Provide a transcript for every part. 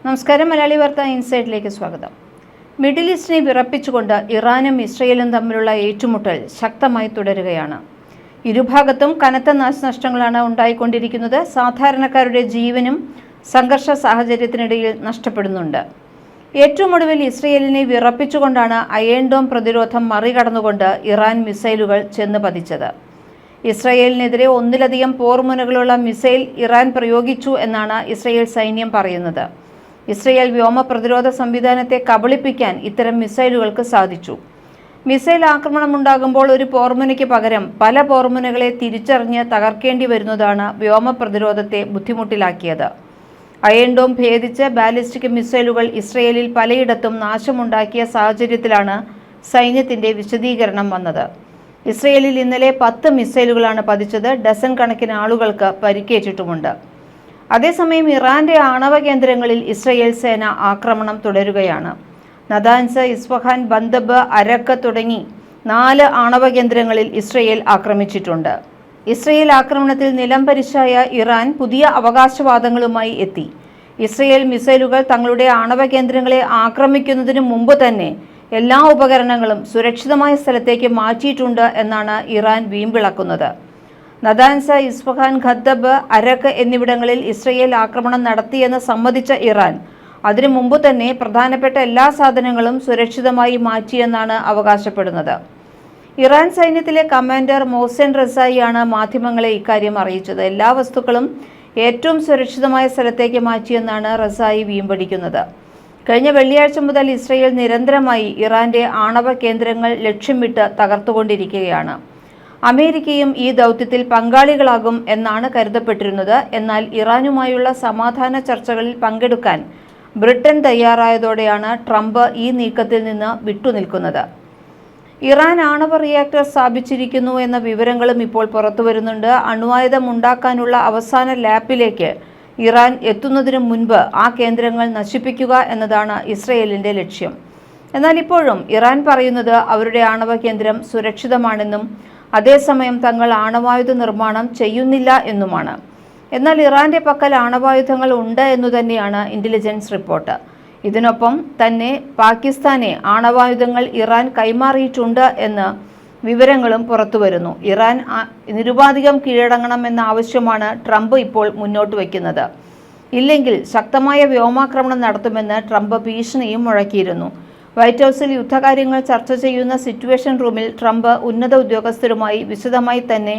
നമസ്കാരം. മലയാളി വാർത്ത ഇൻസൈഡിലേക്ക് സ്വാഗതം. മിഡിൽ ഈസ്റ്റിനെ വിറപ്പിച്ചുകൊണ്ട് ഇറാനും ഇസ്രയേലും തമ്മിലുള്ള ഏറ്റുമുട്ടൽ ശക്തമായി തുടരുകയാണ്. ഇരുഭാഗത്തും കനത്ത നാശനഷ്ടങ്ങളാണ് ഉണ്ടായിക്കൊണ്ടിരിക്കുന്നത്. സാധാരണക്കാരുടെ ജീവനും സംഘർഷ സാഹചര്യത്തിനിടയിൽ നഷ്ടപ്പെടുന്നുണ്ട്. ഏറ്റവും ഒടുവിൽ ഇസ്രയേലിനെ വിറപ്പിച്ചുകൊണ്ടാണ് അയൺ ഡോം പ്രതിരോധം മറികടന്നുകൊണ്ട് ഇറാൻ മിസൈലുകൾ ചെന്ന് പതിച്ചത്. ഇസ്രയേലിനെതിരെ ഒന്നിലധികം പോർമുനകളുള്ള മിസൈൽ ഇറാൻ പ്രയോഗിച്ചു എന്നാണ് ഇസ്രയേൽ സൈന്യം പറയുന്നത്. ഇസ്രയേൽ വ്യോമ പ്രതിരോധ സംവിധാനത്തെ കബളിപ്പിക്കാൻ ഇത്തരം മിസൈലുകൾക്ക് സാധിച്ചു. മിസൈൽ ആക്രമണമുണ്ടാകുമ്പോൾ ഒരു പോർമുനയ്ക്ക് പകരം പല പോർമുനകളെ തിരിച്ചറിഞ്ഞ് തകർക്കേണ്ടി വരുന്നതാണ് വ്യോമ പ്രതിരോധത്തെ ബുദ്ധിമുട്ടിലാക്കിയത്. അയൺ ഡോം ഭേദിച്ച് ബാലിസ്റ്റിക് മിസൈലുകൾ ഇസ്രയേലിൽ പലയിടത്തും നാശമുണ്ടാക്കിയ സാഹചര്യത്തിലാണ് സൈന്യത്തിന്റെ വിശദീകരണം വന്നത്. ഇസ്രയേലിൽ ഇന്നലെ 10 മിസൈലുകളാണ് പതിച്ചത്. ഡസൻ കണക്കിന് ആളുകൾക്ക് പരിക്കേറ്റിട്ടുമുണ്ട്. അതേസമയം ഇറാന്റെ ആണവ കേന്ദ്രങ്ങളിൽ ഇസ്രയേൽ സേന ആക്രമണം തുടരുകയാണ്. നദാൻസ്, ഇസ്ഫഹാൻ, ബന്ദബ്, അരക്ക് തുടങ്ങി 4 ആണവ കേന്ദ്രങ്ങളിൽ ഇസ്രയേൽ ആക്രമിച്ചിട്ടുണ്ട്. ഇസ്രയേൽ ആക്രമണത്തിൽ നിലംപരിശായ ഇറാൻ പുതിയ അവകാശവാദങ്ങളുമായി എത്തി. ഇസ്രയേൽ മിസൈലുകൾ തങ്ങളുടെ ആണവ കേന്ദ്രങ്ങളെ ആക്രമിക്കുന്നതിന് മുമ്പ് തന്നെ എല്ലാ ഉപകരണങ്ങളും സുരക്ഷിതമായ സ്ഥലത്തേക്ക് മാറ്റിയിട്ടുണ്ട് എന്നാണ് ഇറാൻ വീമ്പിളക്കുന്നത്. നദാൻസ്, ഇസ്ഫഹാൻ, ഖദ്ദബ്, അരക്ക് എന്നിവിടങ്ങളിൽ ഇസ്രയേൽ ആക്രമണം നടത്തിയെന്ന് സമ്മതിച്ച ഇറാൻ അതിനു മുമ്പ് തന്നെ പ്രധാനപ്പെട്ട എല്ലാ സാധനങ്ങളും സുരക്ഷിതമായി മാറ്റിയെന്നാണ് അവകാശപ്പെടുന്നത്. ഇറാൻ സൈന്യത്തിലെ കമാൻഡർ മോഹ്സെൻ റസായിയാണ് മാധ്യമങ്ങളെ ഇക്കാര്യം അറിയിച്ചത്. എല്ലാ വസ്തുക്കളും ഏറ്റവും സുരക്ഷിതമായ സ്ഥലത്തേക്ക് മാറ്റിയെന്നാണ് റസായി വീമ്പടിക്കുന്നത്. കഴിഞ്ഞ വെള്ളിയാഴ്ച മുതൽ ഇസ്രയേൽ നിരന്തരമായി ഇറാന്റെ ആണവ കേന്ദ്രങ്ങൾ ലക്ഷ്യമിട്ട് തകർത്തുകൊണ്ടിരിക്കുകയാണ്. അമേരിക്കയും ഈ ദൗത്യത്തിൽ പങ്കാളികളാകും എന്നാണ് കരുതപ്പെട്ടിരുന്നത്. എന്നാൽ ഇറാനുമായുള്ള സമാധാന ചർച്ചകളിൽ പങ്കെടുക്കാൻ ബ്രിട്ടൻ തയ്യാറായതോടെയാണ് ട്രംപ് ഈ നീക്കത്തിൽ നിന്ന് വിട്ടുനിൽക്കുന്നത്. ഇറാൻ ആണവ റിയാക്ടർ സ്ഥാപിച്ചിരിക്കുന്നു എന്ന വിവരങ്ങളും ഇപ്പോൾ പുറത്തുവരുന്നുണ്ട്. അണ്വായുധം ഉണ്ടാക്കാനുള്ള അവസാന ലാപ്പിലേക്ക് ഇറാൻ എത്തുന്നതിനു മുൻപ് ആ കേന്ദ്രങ്ങൾ നശിപ്പിക്കുക എന്നതാണ് ഇസ്രയേലിന്റെ ലക്ഷ്യം. എന്നാൽ ഇപ്പോഴും ഇറാൻ പറയുന്നത് അവരുടെ ആണവ കേന്ദ്രം സുരക്ഷിതമാണെന്നും അതേസമയം തങ്ങൾ ആണവായുധ നിർമ്മാണം ചെയ്യുന്നില്ല എന്നുമാണ്. എന്നാൽ ഇറാന്റെ പക്കൽ ആണവായുധങ്ങൾ ഉണ്ട് എന്നു തന്നെയാണ് ഇന്റലിജൻസ് റിപ്പോർട്ട്. ഇതിനൊപ്പം തന്നെ പാകിസ്ഥാനെ ആണവായുധങ്ങൾ ഇറാൻ കൈമാറിയിട്ടുണ്ട് എന്ന് വിവരങ്ങളും പുറത്തുവരുന്നു. ഇറാൻ നിരുപാധികം കീഴടങ്ങണമെന്ന ആവശ്യമാണ് ട്രംപ് ഇപ്പോൾ മുന്നോട്ട് വയ്ക്കുന്നത്. ഇല്ലെങ്കിൽ ശക്തമായ വ്യോമാക്രമണം നടത്തുമെന്ന് ട്രംപ് ഭീഷണിയും മുഴക്കിയിരുന്നു. വൈറ്റ് ഹൗസിൽ യുദ്ധകാര്യങ്ങൾ ചർച്ച ചെയ്യുന്ന സിറ്റുവേഷൻ റൂമിൽ ട്രംപ് ഉന്നത ഉദ്യോഗസ്ഥരുമായി വിശദമായി തന്നെ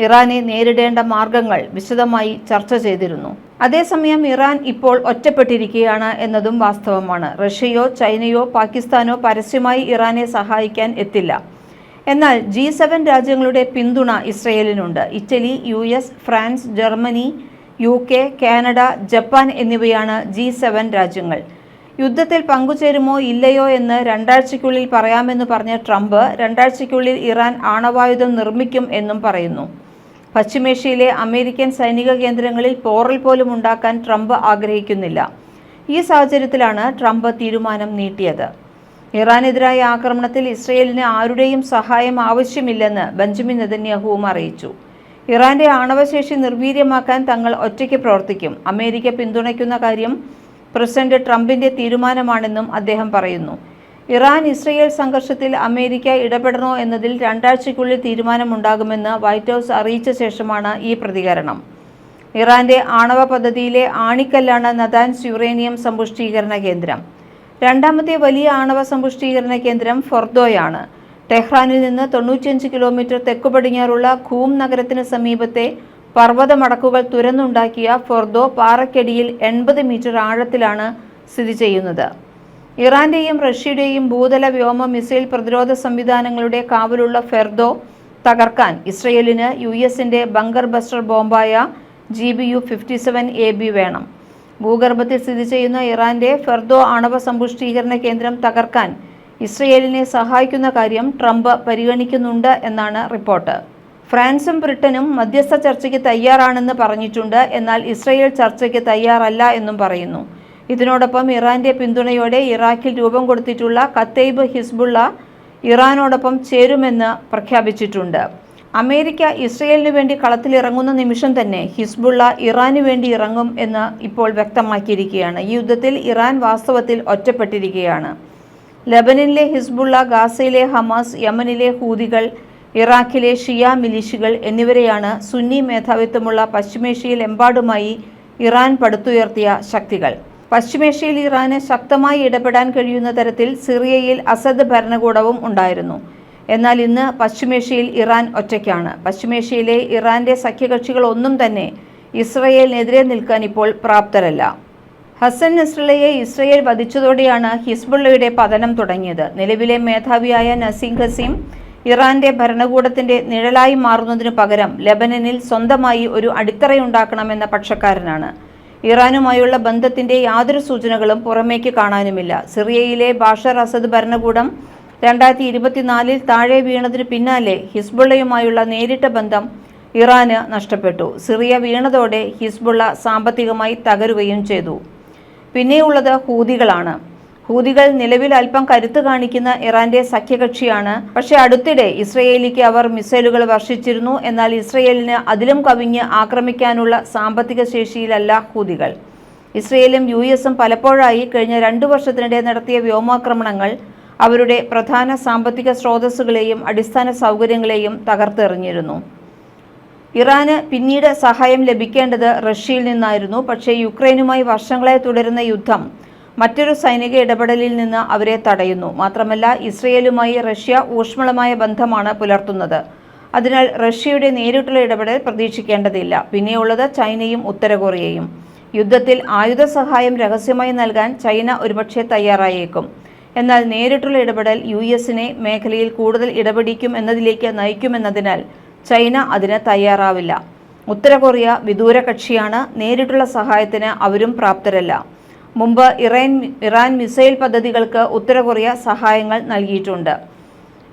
ഇറാനെ നേരിടേണ്ട മാർഗങ്ങൾ വിശദമായി ചർച്ച ചെയ്തിരുന്നു. അതേസമയം ഇറാൻ ഇപ്പോൾ ഒറ്റപ്പെട്ടിരിക്കുകയാണ് എന്നതും വാസ്തവമാണ്. റഷ്യയോ ചൈനയോ പാകിസ്ഥാനോ പരസ്യമായി ഇറാനെ സഹായിക്കാൻ എത്തില്ല. എന്നാൽ G7 രാജ്യങ്ങളുടെ പിന്തുണ ഇസ്രയേലിനുണ്ട്. Italy, US, France, Germany, UK, Canada, Japan എന്നിവയാണ് G7 രാജ്യങ്ങൾ. യുദ്ധത്തിൽ പങ്കുചേരുമോ ഇല്ലയോ എന്ന് 2 ആഴ്ചയ്ക്കുള്ളിൽ പറയാമെന്ന് പറഞ്ഞ ട്രംപ് 2 ആഴ്ചയ്ക്കുള്ളിൽ ഇറാൻ ആണവായുധം നിർമ്മിക്കും എന്നും പറയുന്നു. പശ്ചിമേഷ്യയിലെ അമേരിക്കൻ സൈനിക കേന്ദ്രങ്ങളിൽ പോറൽ പോലും ഉണ്ടാക്കാൻ ട്രംപ് ആഗ്രഹിക്കുന്നില്ല. ഈ സാഹചര്യത്തിലാണ് ട്രംപ് തീരുമാനം നീട്ടിയത്. ഇറാനെതിരായ ആക്രമണത്തിൽ ഇസ്രയേലിന് ആരുടെയും സഹായം ആവശ്യമില്ലെന്ന് ബെഞ്ചമിൻ നെതന്യാഹുവും അറിയിച്ചു. ഇറാന്റെ ആണവശേഷി നിർവീര്യമാക്കാൻ തങ്ങൾ ഒറ്റയ്ക്ക് പ്രവർത്തിക്കും. അമേരിക്ക പിന്തുണയ്ക്കുന്ന കാര്യം പ്രസിഡന്റ് ട്രംപിന്റെ തീരുമാനമാണെന്നും അദ്ദേഹം പറയുന്നു. ഇറാൻ ഇസ്രയേൽ സംഘർഷത്തിൽ അമേരിക്ക ഇടപെടണോ എന്നതിൽ 2 ആഴ്ചയ്ക്കുള്ളിൽ തീരുമാനമുണ്ടാകുമെന്ന് വൈറ്റ് ഹൗസ് അറിയിച്ച ശേഷമാണ് ഈ പ്രതികരണം. ഇറാന്റെ ആണവ പദ്ധതിയിലെ ആണിക്കല്ലാണ് നദാൻസ് യുറേനിയം സമ്പുഷ്ടീകരണ കേന്ദ്രം. രണ്ടാമത്തെ വലിയ ആണവ സമ്പുഷ്ടീകരണ കേന്ദ്രം ഫോർദോയാണ്. ടെഹ്റാനിൽ നിന്ന് 95 കിലോമീറ്റർ തെക്കുപടിഞ്ഞാറുള്ള ഖൂം നഗരത്തിന് സമീപത്തെ പർവ്വതമടക്കുകൾ തുരന്നുണ്ടാക്കിയ ഫോർദോ പാറക്കടിയിൽ 80 മീറ്റർ ആഴത്തിലാണ് സ്ഥിതി ചെയ്യുന്നത്. ഇറാന്റെയും റഷ്യയുടെയും ഭൂതല വ്യോമ മിസൈൽ പ്രതിരോധ സംവിധാനങ്ങളുടെ കാവലുള്ള ഫെർദോ തകർക്കാൻ ഇസ്രയേലിന് US-ന്റെ ബങ്കർ ബസ്റ്റർ ബോംബായ GBU-57AB വേണം. ഭൂഗർഭത്തിൽ സ്ഥിതി ചെയ്യുന്ന ഇറാന്റെ ഫെർദോ ആണവ സമ്പുഷ്ടീകരണ കേന്ദ്രം തകർക്കാൻ ഇസ്രയേലിനെ സഹായിക്കുന്ന കാര്യം ട്രംപ് പരിഗണിക്കുന്നുണ്ട് എന്നാണ് റിപ്പോർട്ട്. ഫ്രാൻസും ബ്രിട്ടനും മധ്യസ്ഥ ചർച്ചയ്ക്ക് തയ്യാറാണെന്ന് പറഞ്ഞിട്ടുണ്ട്. എന്നാൽ ഇസ്രയേൽ ചർച്ചയ്ക്ക് തയ്യാറല്ല എന്നും പറയുന്നു. ഇതിനോടൊപ്പം ഇറാന്റെ പിന്തുണയോടെ ഇറാഖിൽ രൂപം കൊടുത്തിട്ടുള്ള കത്തൈബ് ഹിസ്ബുള്ള ഇറാനോടൊപ്പം ചേരുമെന്ന് പ്രഖ്യാപിച്ചിട്ടുണ്ട്. അമേരിക്ക ഇസ്രയേലിനു വേണ്ടി കളത്തിലിറങ്ങുന്ന നിമിഷം തന്നെ ഹിസ്ബുള്ള ഇറാനു വേണ്ടി ഇറങ്ങും എന്ന് ഇപ്പോൾ വ്യക്തമാക്കിയിരിക്കുകയാണ്. ഈ യുദ്ധത്തിൽ ഇറാൻ വാസ്തവത്തിൽ ഒറ്റപ്പെട്ടിരിക്കുകയാണ്. ലബനനിലെ ഹിസ്ബുള്ള, ഗാസയിലെ ഹമാസ്, യമനിലെ ഹൂതികൾ, ഇറാഖിലെ ഷിയ മിലിഷ്യകൾ എന്നിവരെയാണ് സുന്നി മേധാവിത്വമുള്ള പശ്ചിമേഷ്യയിൽ എമ്പാടുമായി ഇറാൻ പടുത്തുയർത്തിയ ശക്തികൾ. പശ്ചിമേഷ്യയിൽ ഇറാന് ശക്തമായി ഇടപെടാൻ കഴിയുന്ന തരത്തിൽ സിറിയയിൽ അസദ് ഭരണകൂടവും ഉണ്ടായിരുന്നു. എന്നാൽ ഇന്ന് പശ്ചിമേഷ്യയിൽ ഇറാൻ ഒറ്റയ്ക്കാണ്. പശ്ചിമേഷ്യയിലെ ഇറാന്റെ സഖ്യകക്ഷികൾ ഒന്നും തന്നെ ഇസ്രയേലിനെതിരെ നിൽക്കാൻ ഇപ്പോൾ പ്രാപ്തരല്ല. ഹസൻ നസ്രള്ളയെ ഇസ്രയേൽ വധിച്ചതോടെയാണ് ഹിസ്ബുള്ളയുടെ പതനം തുടങ്ങിയത്. നിലവിലെ മേധാവിയായ നസീം ഖസീം ഇറാന്റെ ഭരണകൂടത്തിന്റെ നിഴലായി മാറുന്നതിനു പകരം ലബനനിൽ സ്വന്തമായി ഒരു അടിത്തറയുണ്ടാക്കണമെന്ന പക്ഷക്കാരനാണ്. ഇറാനുമായുള്ള ബന്ധത്തിന്റെ യാതൊരു സൂചനകളും പുറമേക്ക് കാണാനുമില്ല. സിറിയയിലെ ബാഷർ അസദ് ഭരണകൂടം 2024 താഴെ വീണതിനു പിന്നാലെ ഹിസ്ബുള്ളയുമായുള്ള നേരിട്ട ബന്ധം ഇറാന് നഷ്ടപ്പെട്ടു. സിറിയ വീണതോടെ ഹിസ്ബുള്ള സാമ്പത്തികമായി തകരുകയും ചെയ്തു. പിന്നെയുള്ളത് ഹൂതികളാണ്. ഹൂതികൾ നിലവിൽ അല്പം കരുത്ത് കാണിക്കുന്ന ഇറാന്റെ സഖ്യകക്ഷിയാണ്. പക്ഷേ അടുത്തിടെ ഇസ്രയേലിലേക്ക് അവർ മിസൈലുകൾ വർഷിച്ചിരുന്നു. എന്നാൽ ഇസ്രയേലിന് അതിലും കവിഞ്ഞ് ആക്രമിക്കാനുള്ള സാമ്പത്തിക ശേഷിയിലല്ല ഹൂതികൾ. ഇസ്രയേലും US പലപ്പോഴായി കഴിഞ്ഞ 2 വർഷത്തിനിടെ നടത്തിയ വ്യോമാക്രമണങ്ങൾ അവരുടെ പ്രധാന സാമ്പത്തിക സ്രോതസ്സുകളെയും അടിസ്ഥാന സൗകര്യങ്ങളെയും തകർത്തെറിഞ്ഞിരുന്നു. ഇറാന് പിന്നീട് സഹായം ലഭിക്കേണ്ടത് റഷ്യയിൽ നിന്നായിരുന്നു. പക്ഷേ യുക്രൈനുമായി വർഷങ്ങളായി തുടരുന്ന യുദ്ധം മറ്റൊരു സൈനിക ഇടപെടലിൽ നിന്ന് അവരെ തടയുന്നു. മാത്രമല്ല, ഇസ്രയേലുമായി റഷ്യ ഊഷ്മളമായ ബന്ധമാണ് പുലർത്തുന്നത്. അതിനാൽ റഷ്യയുടെ നേരിട്ടുള്ള ഇടപെടൽ പ്രതീക്ഷിക്കേണ്ടതില്ല. പിന്നെയുള്ളത് ചൈനയും ഉത്തര കൊറിയയും. യുദ്ധത്തിൽ ആയുധ സഹായം രഹസ്യമായി നൽകാൻ ചൈന ഒരുപക്ഷെ തയ്യാറായേക്കും. എന്നാൽ നേരിട്ടുള്ള ഇടപെടൽ US-നെ മേഖലയിൽ കൂടുതൽ ഇടപെടിക്കും എന്നതിലേക്ക് നയിക്കുമെന്നതിനാൽ ചൈന അതിന് തയ്യാറാവില്ല. ഉത്തര കൊറിയ വിദൂര കക്ഷിയാണ്. നേരിട്ടുള്ള സഹായത്തിന് അവരും പ്രാപ്തരല്ല. മുമ്പ് ഇറാൻ മിസൈൽ പദ്ധതികൾക്ക് ഉത്തര കൊറിയ സഹായങ്ങൾ നൽകിയിട്ടുണ്ട്.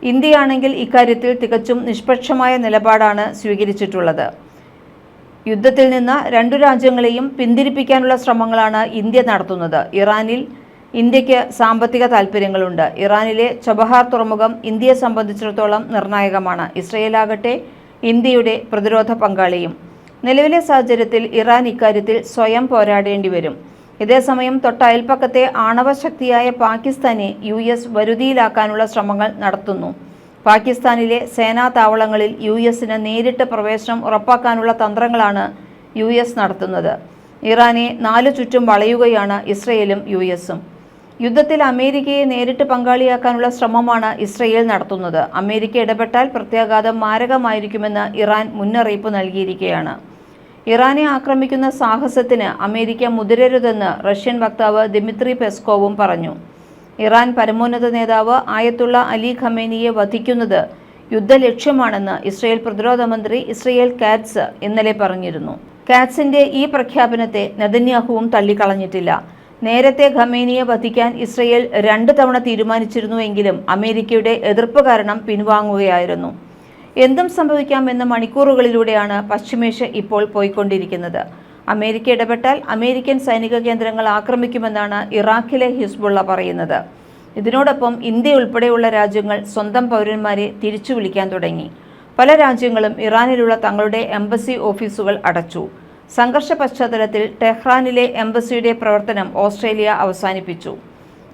ഇന്ത്യയാണെങ്കിൽ ഇക്കാര്യത്തിൽ തികച്ചും നിഷ്പക്ഷമായ നിലപാടാണ് സ്വീകരിച്ചിട്ടുള്ളത്. യുദ്ധത്തിൽ നിന്ന് 2 രാജ്യങ്ങളെയും പിന്തിരിപ്പിക്കാനുള്ള ശ്രമങ്ങളാണ് ഇന്ത്യ നടത്തുന്നത്. ഇറാനിൽ ഇന്ത്യക്ക് സാമ്പത്തിക താൽപ്പര്യങ്ങളുണ്ട്. ഇറാനിലെ ചബഹാർ തുറമുഖം ഇന്ത്യയെ സംബന്ധിച്ചിടത്തോളം നിർണായകമാണ്. ഇസ്രയേലാകട്ടെ ഇന്ത്യയുടെ പ്രതിരോധ പങ്കാളിയും. നിലവിലെ സാഹചര്യത്തിൽ ഇറാൻ ഇക്കാര്യത്തിൽ സ്വയം പോരാടേണ്ടി വരും. ഇതേസമയം തൊട്ടയൽപ്പക്കത്തെ ആണവശക്തിയായ പാകിസ്ഥാനെ US വരുതിയിലാക്കാനുള്ള ശ്രമങ്ങൾ നടത്തുന്നു. പാകിസ്ഥാനിലെ സേനാ താവളങ്ങളിൽ US-ന് നേരിട്ട് പ്രവേശനം ഉറപ്പാക്കാനുള്ള തന്ത്രങ്ങളാണ് US നടത്തുന്നത്. ഇറാനെ 4 ചുറ്റും വളയുകയാണ് ഇസ്രയേലും US-ഉം. യുദ്ധത്തിൽ അമേരിക്കയെ നേരിട്ട് പങ്കാളിയാക്കാനുള്ള ശ്രമമാണ് ഇസ്രയേൽ നടത്തുന്നത്. അമേരിക്ക ഇടപെട്ടാൽ പ്രത്യാഘാതം മാരകമായിരിക്കുമെന്ന് ഇറാൻ മുന്നറിയിപ്പ് നൽകിയിരിക്കുകയാണ്. ഇറാനെ ആക്രമിക്കുന്ന സാഹസത്തിന് അമേരിക്ക മുതിരരുതെന്ന് റഷ്യൻ വക്താവ് ദിമിത്രി പെസ്കോവും പറഞ്ഞു. ഇറാൻ പരമോന്നത നേതാവ് ആയത്തുള്ള അലി ഖമേനിയെ വധിക്കുന്നത് യുദ്ധലക്ഷ്യമാണെന്ന് ഇസ്രയേൽ പ്രതിരോധ മന്ത്രി ഇസ്രയേൽ കാറ്റ്സ് ഇന്നലെ പറഞ്ഞിരുന്നു. കാറ്റ്സിന്റെ ഈ പ്രഖ്യാപനത്തെ നെതന്യാഹുവും തള്ളിക്കളഞ്ഞിട്ടില്ല. നേരത്തെ ഖമേനിയെ വധിക്കാൻ ഇസ്രയേൽ 2 തവണ തീരുമാനിച്ചിരുന്നുവെങ്കിലും അമേരിക്കയുടെ എതിർപ്പ് കാരണം പിൻവാങ്ങുകയായിരുന്നു. എന്തും സംഭവിക്കാമെന്ന മണിക്കൂറുകളിലൂടെയാണ് പശ്ചിമേഷ്യ ഇപ്പോൾ പോയിക്കൊണ്ടിരിക്കുന്നത്. അമേരിക്ക ഇടപെട്ടാൽ അമേരിക്കൻ സൈനിക കേന്ദ്രങ്ങൾ ആക്രമിക്കുമെന്നാണ് ഇറാഖിലെ ഹിസ്ബുള്ള പറയുന്നത്. ഇതിനോടൊപ്പം ഇന്ത്യ ഉൾപ്പെടെയുള്ള രാജ്യങ്ങൾ സ്വന്തം പൗരന്മാരെ തിരിച്ചു വിളിക്കാൻ തുടങ്ങി. പല രാജ്യങ്ങളും ഇറാനിലുള്ള തങ്ങളുടെ എംബസി ഓഫീസുകൾ അടച്ചു. സംഘർഷ പശ്ചാത്തലത്തിൽ ടെഹ്റാനിലെ എംബസിയുടെ പ്രവർത്തനം ഓസ്ട്രേലിയ അവസാനിപ്പിച്ചു.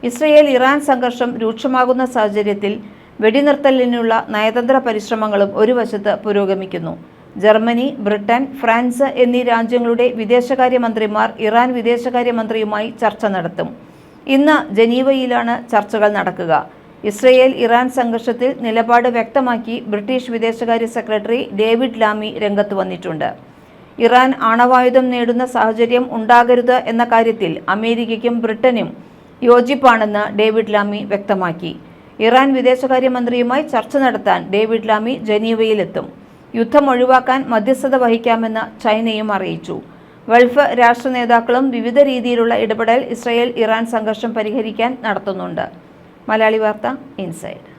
ഇസ്രയേൽ ഇറാൻ സംഘർഷം രൂക്ഷമാകുന്ന സാഹചര്യത്തിൽ വെടിനിർത്തലിനുള്ള നയതന്ത്ര പരിശ്രമങ്ങളും ഒരു വശത്ത് പുരോഗമിക്കുന്നു. ജർമ്മനി, ബ്രിട്ടൻ, ഫ്രാൻസ് എന്നീ രാജ്യങ്ങളുടെ വിദേശകാര്യമന്ത്രിമാർ ഇറാൻ വിദേശകാര്യമന്ത്രിയുമായി ചർച്ച നടത്തും. ഇന്ന് ജനീവയിലാണ് ചർച്ചകൾ നടക്കുക. ഇസ്രയേൽ ഇറാൻ സംഘർഷത്തിൽ നിലപാട് വ്യക്തമാക്കി ബ്രിട്ടീഷ് വിദേശകാര്യ സെക്രട്ടറി ഡേവിഡ് ലാമി രംഗത്ത് വന്നിട്ടുണ്ട്. ഇറാൻ ആണവായുധം നേടുന്ന സാഹചര്യം ഉണ്ടാകരുത് എന്ന കാര്യത്തിൽ അമേരിക്കയ്ക്കും ബ്രിട്ടനും യോജിപ്പാണെന്ന് ഡേവിഡ് ലാമി വ്യക്തമാക്കി. ഇറാൻ വിദേശകാര്യമന്ത്രിയുമായി ചർച്ച നടത്താൻ ഡേവിഡ് ലാമി ജനീവയിലെത്തും. യുദ്ധം ഒഴിവാക്കാൻ മധ്യസ്ഥത വഹിക്കാമെന്ന് ചൈനയും അറിയിച്ചു. ഗൾഫ് രാഷ്ട്ര നേതാക്കളും വിവിധ രീതിയിലുള്ള ഇടപെടൽ ഇസ്രയേൽ ഇറാൻ സംഘർഷം പരിഹരിക്കാൻ നടത്തുന്നുണ്ട്. മലയാളി വാർത്ത ഇൻസൈഡ്.